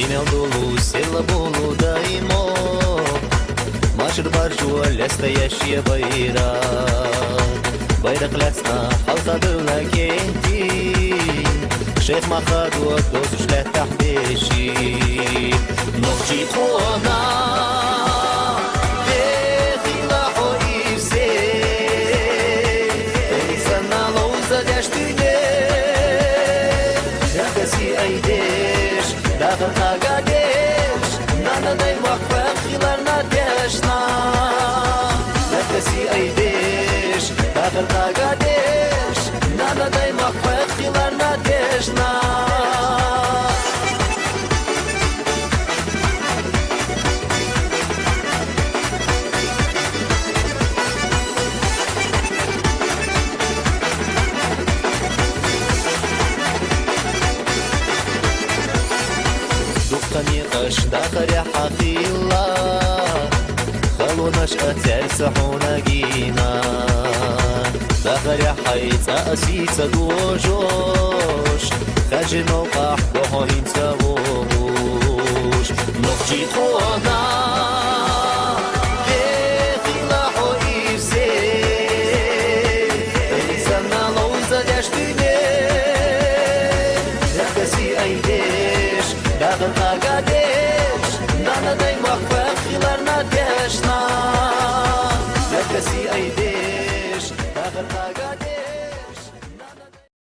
عين دولو سيل بولو دايمو ماشر برجو لست يشي بيرق لسنا حوطة دولة كنتي شيخ ما خادو دوزش لا تحبيشي نخجي خونا Tagadesh, nana day waqfa khilarna deshna. Lakasi aidesh, dakhil tagadesh, nana day waqfa khilarna deshna. قش داخل حقيلا خلو نشأة ترسحونا جينا داخل حيث أسيت دوجوش خرج موقع وهين تبوش نخجي خونا بخيلا حويسي إنسانا لو زدشتني ركسي أيديش داخل أقاديش نانا دايما خيلارنا ديشنا لكسي أيديش